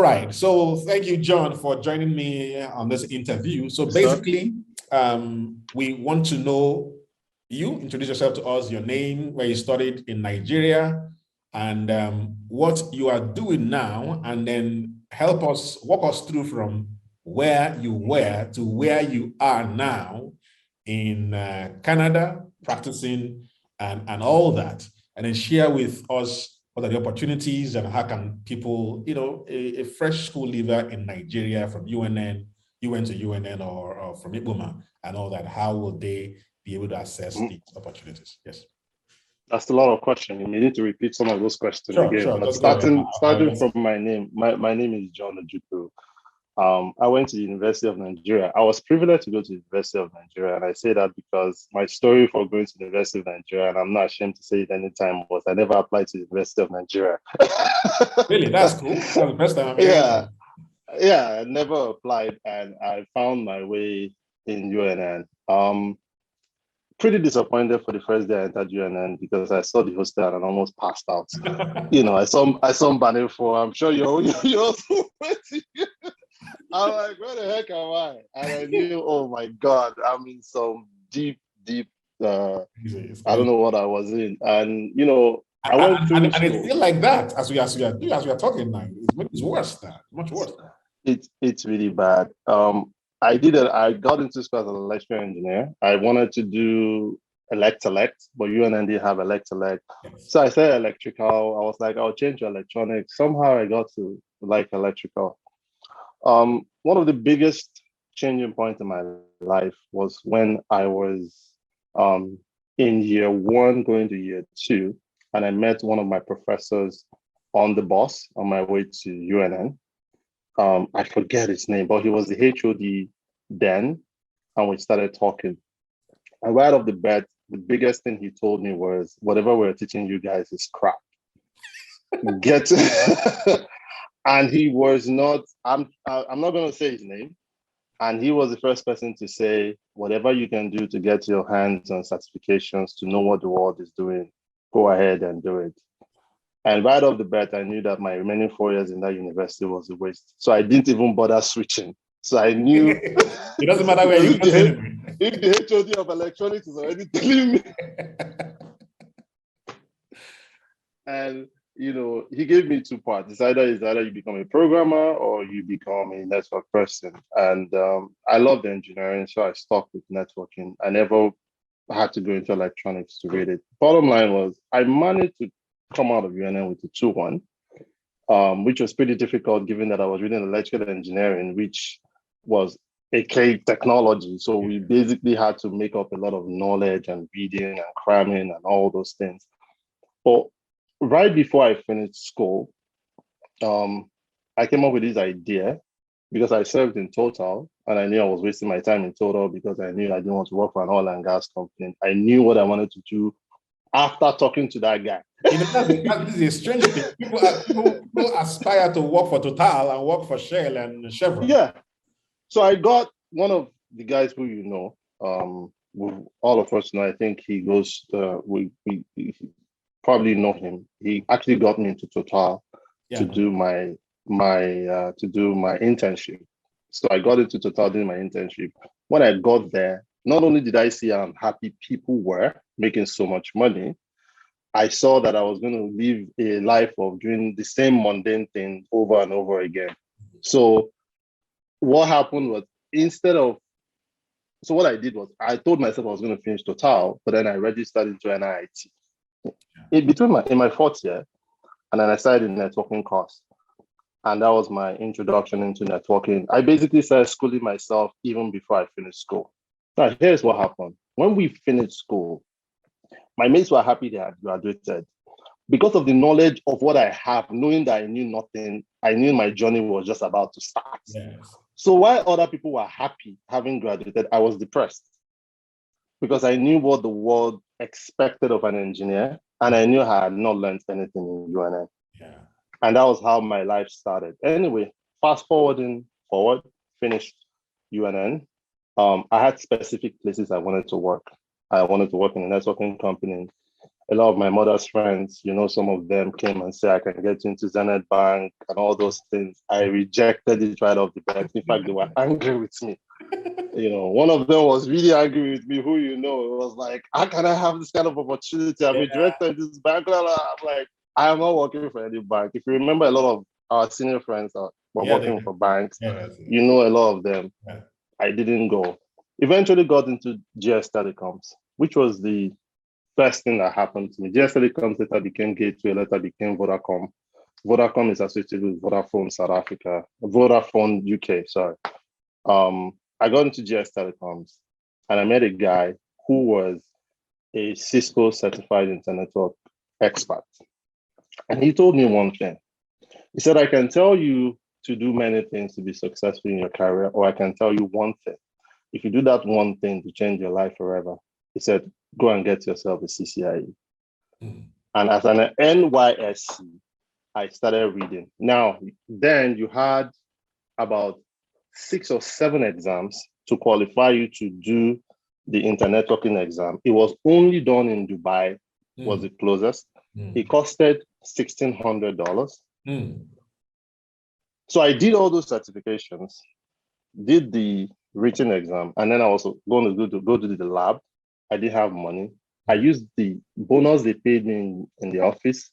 right. So thank you, John, for joining me on this interview. So Yes, sir. basically, we want to know you. Introduce yourself to us, your name, where you studied in Nigeria, and what you are doing now, and then walk us through from where you were to where you are now in Canada, practicing and all that, and then share with us what are the opportunities and how can people, a fresh school leaver in Nigeria from UNN, you went to UNN or from IPUMA and all that, how will they be able to access these opportunities? Yes. That's a lot of questions. You may need to repeat some of those questions Sure, again. But just go ahead. starting from my name, my name is John Ojukwu. I went to the University of Nigeria. I was privileged to go to the University of Nigeria, and I say that because my story for going to the University of Nigeria, and I'm not ashamed to say it anytime, was I never applied to the University of Nigeria. Really, that's cool. That's the first time I'm hearing. Yeah, I never applied, and I found my way in UNN. Pretty disappointed for the first day I entered UNN because I saw the hostel and almost passed out. I saw Mbane for. I'm sure you also went to. I'm like, where the heck am I? And I knew, oh my God, I'm in some deep. I don't know what I was in, and I went through. And it's still like that as we are talking now. It's worse now, much worse now. It's really bad. I got into school as an electrical engineer. I wanted to do elect, but UNN didn't have elect. Yes. So I said electrical. I was like, I'll change to electronics. Somehow I got to like electrical. One of the biggest changing points in my life was when I was in year one going to year two, and I met one of my professors on the bus on my way to UNN. I forget his name, but he was the HOD then, and we started talking. And right off the bat, the biggest thing he told me was, whatever we're teaching you guys is crap. And he was not, I'm not going to say his name. And he was the first person to say, whatever you can do to get your hands on certifications, to know what the world is doing, go ahead and do it. And right off the bat, I knew that my remaining 4 years in that university was a waste. So I didn't even bother switching. So I knew it doesn't matter where you go. If the HOD of electronics is already telling me. And he gave me two parts. It's either you become a programmer or you become a network person. And I loved engineering, so I stuck with networking. I never had to go into electronics to read it. Bottom line was, I managed to come out of UNN with a 2-1, which was pretty difficult given that I was reading electrical engineering, which was a K technology. So we basically had to make up a lot of knowledge and reading and cramming and all those things. But right before I finished school, I came up with this idea because I served in Total and I knew I was wasting my time in Total because I knew I didn't want to work for an oil and gas company. I knew what I wanted to do after talking to that guy. This is a strange thing. People aspire to work for Total and work for Shell and Chevron. Yeah. So I got one of the guys who all of us know. I think he goes. We probably know him. He actually got me into Total to do my internship. So I got into Total doing my internship. When I got there, not only did I see how happy people were making so much money, I saw that I was going to live a life of doing the same mundane thing over and over again. So what happened was, what I did was, I told myself I was going to finish Total, but then I registered into an IIT. In my fourth year, and then I started in networking course. And that was my introduction into networking. I basically started schooling myself even before I finished school. Now, here's what happened. When we finished school, my mates were happy they had graduated. Because of the knowledge of what I have, knowing that I knew nothing, I knew my journey was just about to start. Yes. So while other people were happy having graduated, I was depressed because I knew what the world expected of an engineer, and I knew I had not learned anything in UNN. Yeah. And that was how my life started. Anyway, fast forward, finished UNN. I had specific places I wanted to work. I wanted to work in a networking company. a lot of my mother's friends, some of them came and said, I can get you into Zenith Bank and all those things. I rejected it right off the bat. In fact, they were angry with me. One of them was really angry with me, who it was like, how can I have this kind of opportunity? I'm a director in this bank. I'm like, I am not working for any bank. If you remember, a lot of our senior friends were working for banks. A lot of them. Yeah. I didn't go. Eventually got into GS Telecoms, which was the first thing that happened to me. GS Telecoms later became Gateway, later became Vodacom. Vodacom is associated with Vodafone South Africa, Vodafone UK, sorry. I got into GS Telecoms and I met a guy who was a Cisco certified internet network expert. And he told me one thing. He said, I can tell you to do many things to be successful in your career, or I can tell you one thing. If you do that one thing to change your life forever, he said, go and get yourself a CCIE. And as an NYSC, I started reading. Now, then you had about 6 or 7 exams to qualify you to do the internet networking exam. It was only done in Dubai, was the closest. It costed $1,600. So I did all those certifications, did the written exam, and then I was going to go to the lab. I didn't have money. I used the bonus they paid me in the office,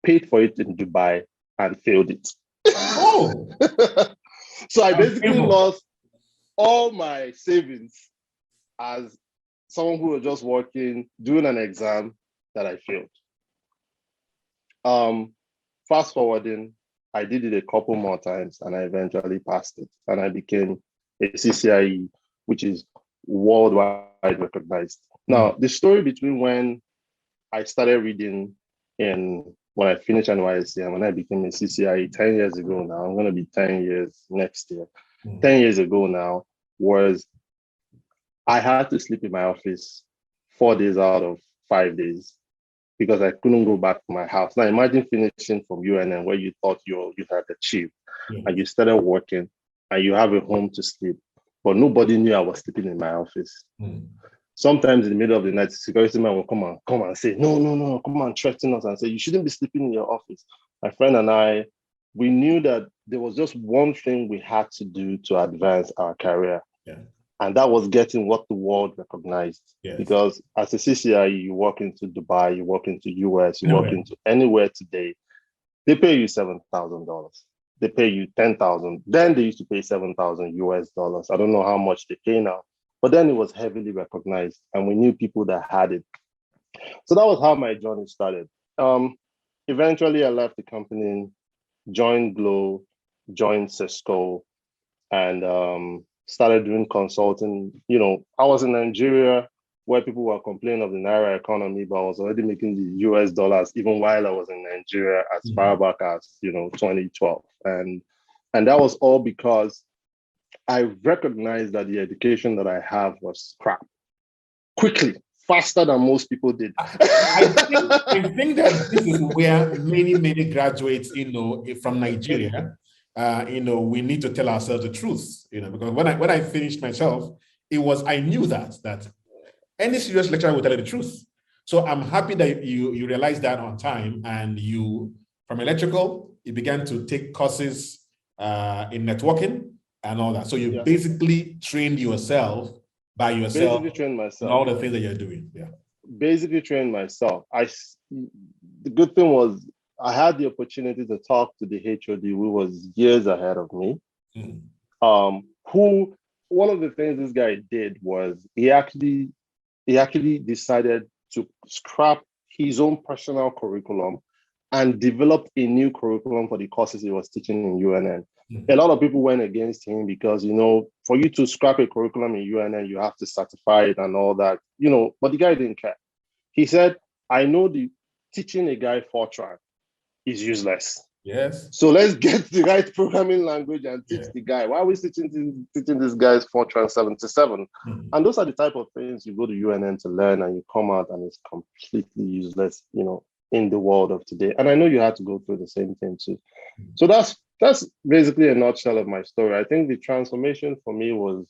paid for it in Dubai, and failed it. Oh! So I basically lost all my savings as someone who was just working, doing an exam that I failed. Fast forwarding, I did it a couple more times and I eventually passed it. And I became a CCIE, which is worldwide recognized. Now, the story between when I started reading and when I finished NYSC and when I became a CCIE 10 years ago now, I'm going to be 10 years next year. 10 years ago now was I had to sleep in my office 4 days out of 5 days because I couldn't go back to my house. Now imagine finishing from UNN where you thought you had achieved and you started working and you have a home to sleep, but nobody knew I was sleeping in my office. Sometimes in the middle of the night, the security man will come and say, no, come and threaten us and say, you shouldn't be sleeping in your office. My friend and I, we knew that there was just one thing we had to do to advance our career. And that was getting what the world recognized. Because as a CCIE, you walk into Dubai, you walk into US, you walk into anywhere today, they pay you $7,000. They pay you $10,000. Then they used to pay $7,000 US dollars. I don't know how much they pay now, but then it was heavily recognized and we knew people that had it. So that was how my journey started. Eventually I left the company, joined Glow, joined Cisco, and started doing consulting. I was in Nigeria where people were complaining of the Naira economy, but I was already making the US dollars even while I was in Nigeria as far back as 2012. And that was all because I recognized that the education that I have was crap. Quickly, faster than most people did. I think that this is where many graduates, from Nigeria, we need to tell ourselves the truth, because when I finished myself, I knew that any serious lecturer will tell you the truth. So I'm happy that you realized that on time, and you, from electrical, you began to take courses in networking and all that. So you basically trained yourself by yourself. Basically trained myself. All the things that you're doing. Basically trained myself. The good thing was I had the opportunity to talk to the HOD who was years ahead of me. Who, one of the things this guy did was he actually decided to scrap his own personal curriculum and developed a new curriculum for the courses he was teaching in UNN. A lot of people went against him because, for you to scrap a curriculum in UNN, you have to certify it and all that, but the guy didn't care. He said, I know teaching a guy Fortran is useless. So let's get the right programming language and teach the guy. Why are we teaching this guy's Fortran 77? And those are the type of things you go to UNN to learn and you come out and it's completely useless, in the world of today. And I know you had to go through the same thing too. So that's basically a nutshell of my story. I think the transformation for me was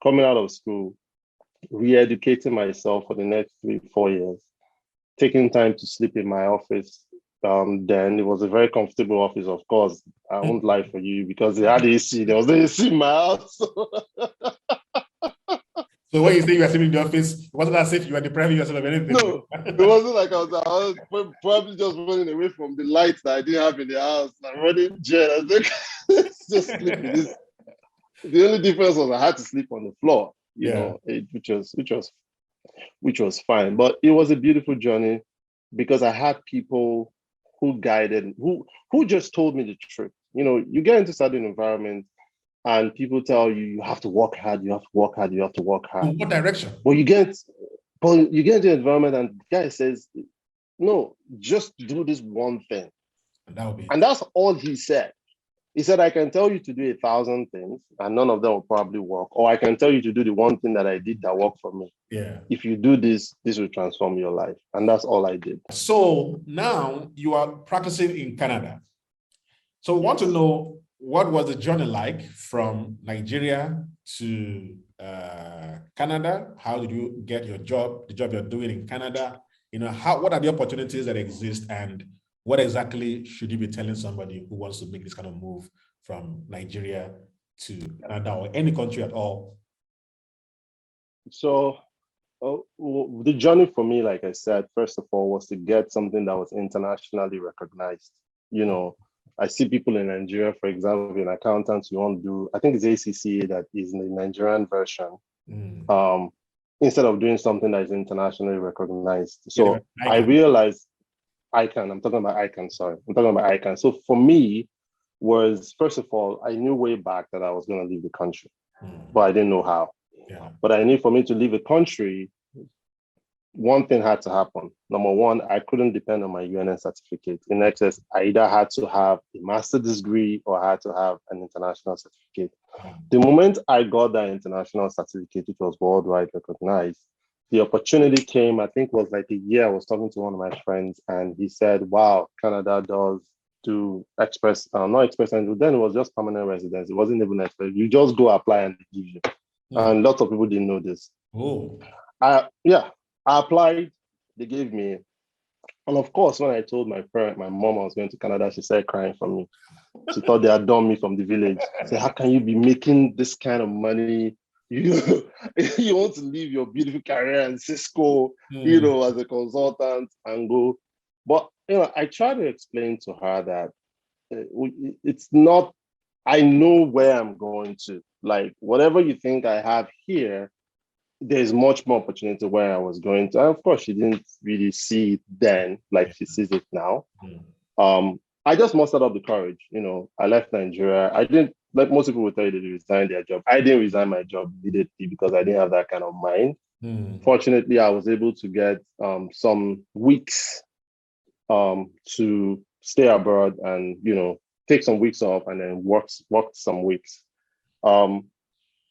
coming out of school, re-educating myself for the next 3-4 years, taking time to sleep in my office. Then it was a very comfortable office, of course. I won't lie for you because it had AC. There was no AC in my house. So when you say you were sleeping in the office, it wasn't as if you were depriving yourself of anything. No, it wasn't like I was probably just running away from the lights that I didn't have in the house. I'm running jet. I think just sleeping. The only difference was I had to sleep on the floor, which was fine. But it was a beautiful journey because I had people who guided, who just told me the truth. You get into certain environments and people tell you you have to work hard, you have to work hard, you have to work hard. In what direction? But you get into the environment and the guy says, no, just do this one thing. And that's all he said. He said, I can tell you to do 1,000 things and none of them will probably work. Or I can tell you to do the one thing that I did that worked for me. Yeah. If you do this, this will transform your life. And that's all I did. So now you are practicing in Canada. So I want to know, what was the journey like from Nigeria to Canada? How did you get your job, the job you're doing in Canada? What are the opportunities that exist, and what exactly should you be telling somebody who wants to make this kind of move from Nigeria to Canada or any country at all? So the journey for me, like I said, first of all, was to get something that was internationally recognized. I see people in Nigeria, for example, in accountants, you want to do, I think it's ACCA that is in the Nigerian version, instead of doing something that is internationally recognized. So I realized I'm talking about ICANN. So for me, was, first of all, I knew way back that I was going to leave the country, but I didn't know how. Yeah. But I knew for me to leave the country, one thing had to happen. Number one, I couldn't depend on my UNN certificate. In excess, I either had to have a master's degree or I had to have an international certificate. The moment I got that international certificate, which was worldwide recognized, the opportunity came, I think it was like a year. I was talking to one of my friends and he said, wow, Canada does do not express entry. Then it was just permanent residence. It wasn't even express. You just go apply and they give you. And lots of people didn't know this. Oh. I applied, they gave me. And of course, when I told my mom I was going to Canada, she started crying for me. She thought they had done me from the village. She said, how can you be making this kind of money? You want to leave your beautiful career in Cisco, as a consultant and go. But, I try to explain to her that it's not, I know where I'm going to. Like, whatever you think I have here, there's much more opportunity where I was going to. And of course, she didn't really see it then like she sees it now. I just mustered up the courage. I left Nigeria. I didn't, like most people would tell you, they resign their job. I didn't resign my job immediately because I didn't have that kind of mind. Fortunately, I was able to get some weeks to stay abroad and, take some weeks off and then work some weeks.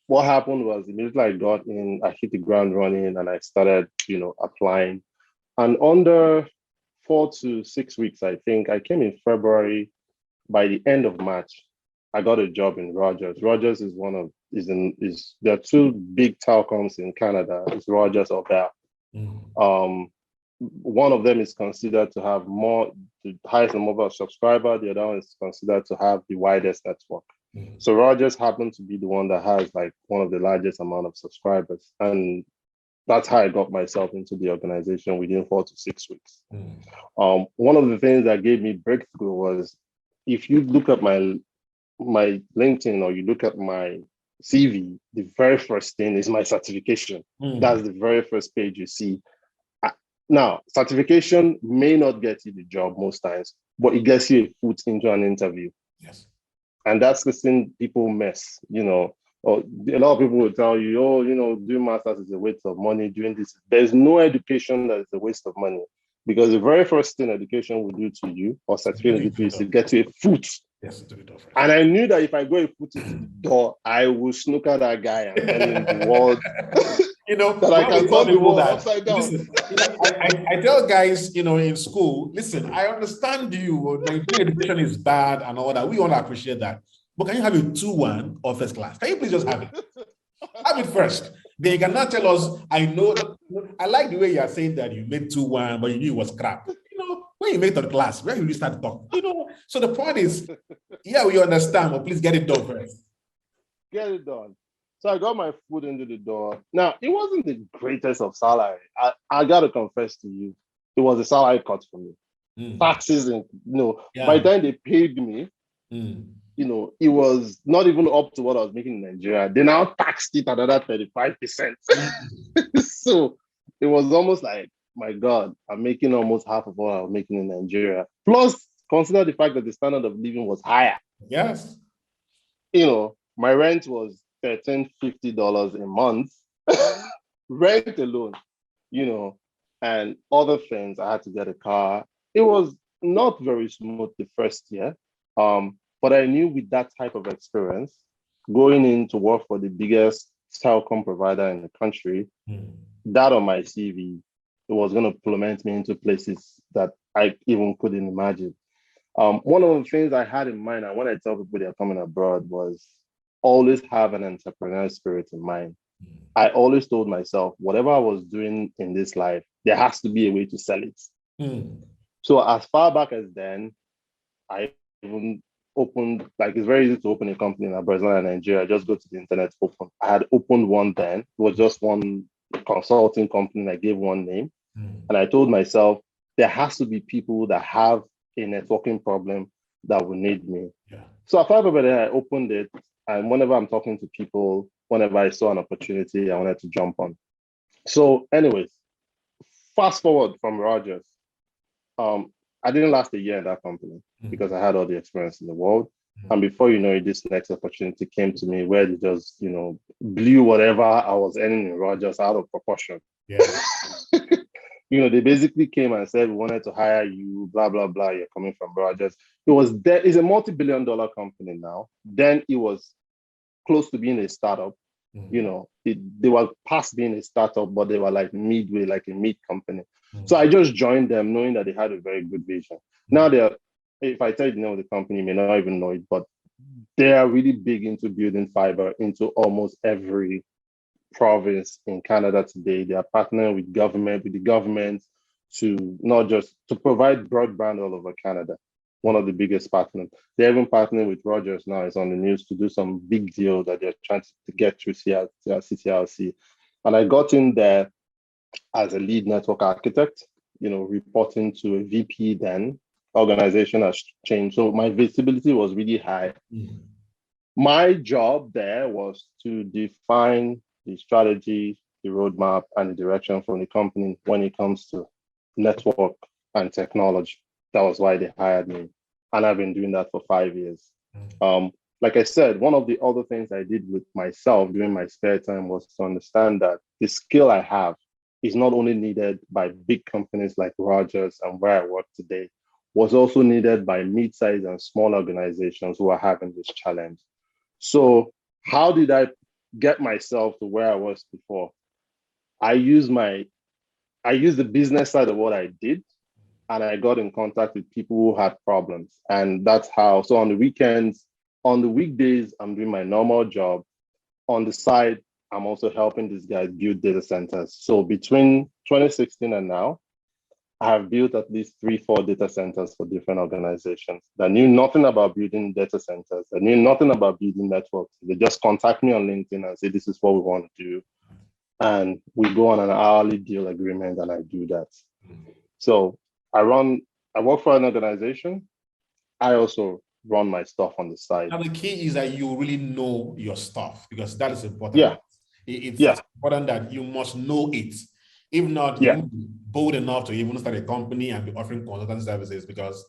What happened was immediately I got in, I hit the ground running and I started, applying. And under 4 to 6 weeks, I think, I came in February. By the end of March, I got a job in Rogers. Rogers is there are two big telecoms in Canada. It's Rogers or Bell. One of them is considered to have the highest number of subscribers. The other one is considered to have the widest network. So Rogers happened to be the one that has like one of the largest amount of subscribers. And that's how I got myself into the organization within 4 to 6 weeks. One of the things that gave me breakthrough was, if you look at my LinkedIn or you look at my CV, the very first thing is my certification. That's the very first page you see. Now, certification may not get you the job most times, but it gets you a foot into an interview. Yes. And that's the thing people miss, or a lot of people will tell you, doing masters is a waste of money, doing this. There's no education that is a waste of money, because the very first thing education will do to you, or certificate will do to you, is to get you a foot. Yes, to the door first. And I knew that if I go a foot into the door, I will snooker that guy and tell him the world. That I can turn the world upside down. Listen, I tell guys, in school, listen, I understand you. Nigerian education is bad and all that. We all appreciate that. But can you have a 2-1 or first class? Can you please just have it? Have it first. Then you cannot tell us, I know that, I like the way you are saying that you made 2-1, but you knew it was crap. When you make the class, where will you start talking? So the point is, yeah, we understand, but please get it done first. Get it done. So I got my foot into the door. Now, it wasn't the greatest of salary. I got to confess to you, it was a salary cut for me. Taxes, and by the time they paid me, it was not even up to what I was making in Nigeria. They now taxed it another 35%. So it was almost like, my God, I'm making almost half of what I was making in Nigeria. Plus, consider the fact that the standard of living was higher. Yes. My rent was $1,350 a month. Rent alone, and other things. I had to get a car. It was not very smooth the first year. But I knew with that type of experience, going in to work for the biggest telecom provider in the country, that on my CV, it was going to implement me into places that I even couldn't imagine. One of the things I had in mind, and when I tell people they're coming abroad, was always have an entrepreneurial spirit in mind. I always told myself, whatever I was doing in this life, there has to be a way to sell it. So as far back as then, I even opened, it's very easy to open a company in Brazil and Nigeria. Just go to the internet, open. I had opened one then. It was just one consulting company. I gave one name. And I told myself, there has to be people that have a networking problem that will need me. Yeah. So after that, I opened it. And whenever I'm talking to people, whenever I saw an opportunity, I wanted to jump on. So anyways, fast forward from Rogers. I didn't last a year in that company because I had all the experience in the world. And before you know it, this next opportunity came to me where they just, blew whatever I was earning in Rogers out of proportion. Yeah. They basically came and said, we wanted to hire you, blah, blah, blah. You're coming from Rogers. It's a multi-billion-dollar company now. Then it was close to being a startup. They were past being a startup, but they were like midway, like a mid company. So I just joined them knowing that they had a very good vision. Now if I tell you the name of the company, you may not even know it, but they are really big into building fiber into almost every province in Canada today. They are partnering with the government to not just to provide broadband all over Canada. One of the biggest partners. They're even partnering with Rogers now. It's on the news to do some big deal that they're trying to get through CCRC. And I got in there as a lead network architect, reporting to a VP then. Organization has changed. So my visibility was really high. My job there was to define the strategy, the roadmap, and the direction from the company when it comes to network and technology. That was why they hired me. And I've been doing that for 5 years. Like I said, one of the other things I did with myself during my spare time was to understand that the skill I have is not only needed by big companies like Rogers and where I work today, was also needed by mid-sized and small organizations who are having this challenge. So how did I get myself to where I was before? I used the business side of what I did, and I got in contact with people who had problems. And that's how, so on the weekends, on the weekdays, I'm doing my normal job. On the side, I'm also helping these guys build data centers. So between 2016 and now, I have built at least 3-4 data centers for different organizations that knew nothing about building data centers, that knew nothing about building networks. They just contact me on LinkedIn and say, this is what we want to do. And we go on an hourly deal agreement and I do that. So I work for an organization. I also run my stuff on the side. Now the key is that you really know your stuff, because that is important. Yeah. It's important that you must know it. If not, you won't be bold enough to even start a company and be offering consultant services, because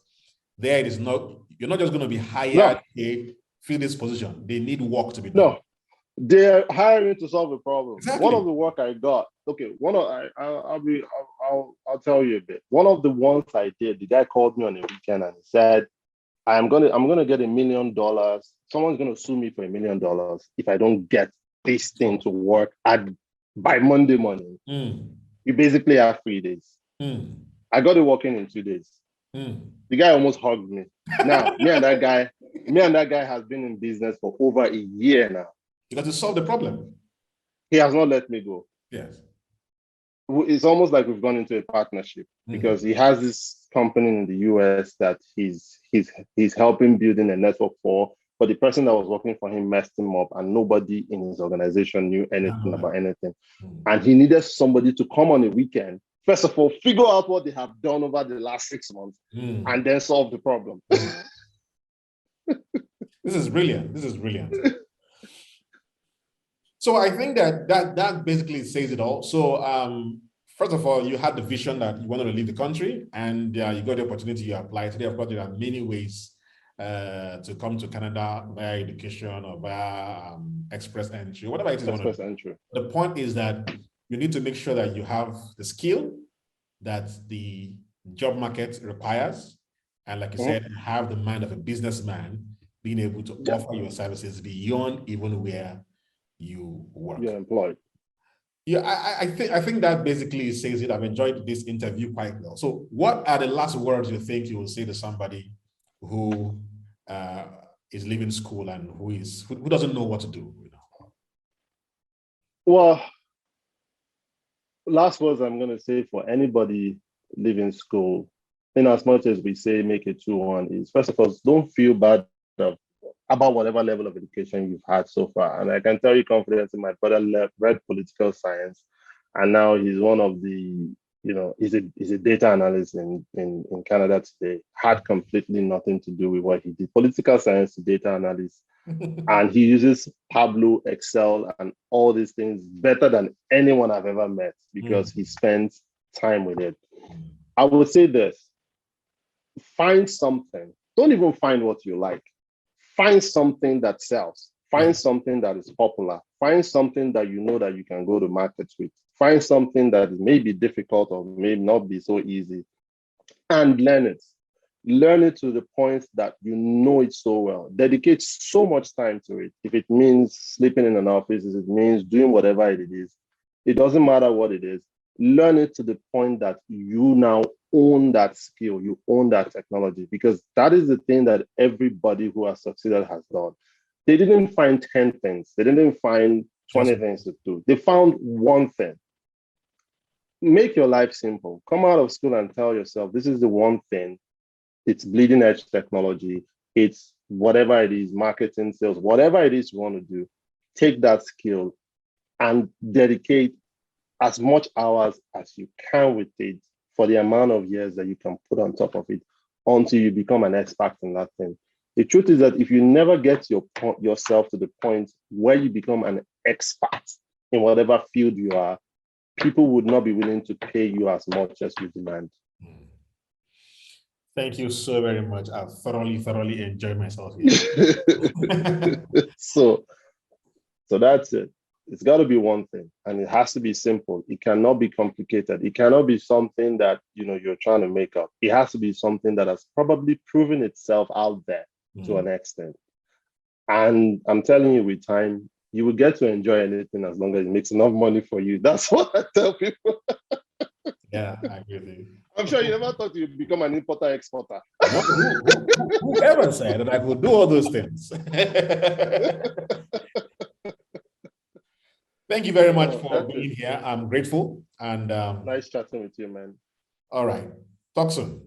there it is not, you're not just going to be hired to fill this position. They need work to be done. No, they're hiring to solve a problem. Exactly. One of the work I got, I'll tell you a bit. One of the ones I did, the guy called me on a weekend and he said, I'm gonna get $1 million. Someone's gonna sue me for $1 million if I don't get this thing to work by Monday morning. You basically have 3 days. I got it working in 2 days. The guy almost hugged me. Now, me and that guy has been in business for over a year now. Because to solve the problem. he has not let me go. Yes. It's almost like we've gone into a partnership because he has this company in the US that he's helping building a network for, but the person that was working for him messed him up and nobody in his organization knew anything about anything. And he needed somebody to come on a weekend, first of all, figure out what they have done over the last 6 months and then solve the problem. This is brilliant. This is brilliant. So I think that basically says it all. So first of all, you had the vision that you wanted to leave the country, and you got the opportunity, you applied. Today, of course, there are many ways to come to Canada via education or via express entry, whatever it is. Express entry. The point is that you need to make sure that you have the skill that the job market requires. And like you said, have the mind of a businessman, being able to offer your services beyond even where you work. You're employed. Yeah, I think that basically says it. I've enjoyed this interview quite well. So what are the last words you think you will say to somebody who is leaving school and who doesn't know what to do? Well, last words I'm going to say for anybody leaving school, in as much as we say make it 2-1, is first of all, don't feel bad about whatever level of education you've had so far. And I can tell you confidently, my brother read political science, and now he's one of the, he's a data analyst in Canada today. Had completely nothing to do with what he did. Political science to data analyst. And he uses Tableau, Excel, and all these things better than anyone I've ever met because he spends time with it. I would say this: find something. Don't even find what you like. Find something that sells. Find something that is popular. Find something that you know that you can go to markets with. Find something that may be difficult or may not be so easy, and learn it. Learn it to the point that you know it so well. Dedicate so much time to it. If it means sleeping in an office, if it means doing whatever it is, it doesn't matter what it is. Learn it to the point that you now own that skill, you own that technology, because that is the thing that everybody who has succeeded has done. They didn't find 10 things. They didn't find 20 things to do. They found one thing. Make your life simple. Come out of school and tell yourself, this is the one thing. It's bleeding edge technology. It's whatever it is, marketing, sales, whatever it is you want to do. Take that skill and dedicate as much hours as you can with it for the amount of years that you can put on top of it until you become an expert in that thing. The truth is that if you never get yourself to the point where you become an expert in whatever field you are, people would not be willing to pay you as much as you demand. Thank you so very much. I've thoroughly enjoyed myself here. So that's it. It's got to be one thing, and it has to be simple. It cannot be complicated. It cannot be something that you're trying to make up. It has to be something that has probably proven itself out there to an extent. And I'm telling you, with time, you will get to enjoy anything as long as it makes enough money for you. That's what I tell people. Yeah, I agree with you. I'm sure you never thought you'd become an importer-exporter. No, whoever said that I could do all those things? Thank you very much for being here. I'm grateful. And nice chatting with you, man. All right. Talk soon.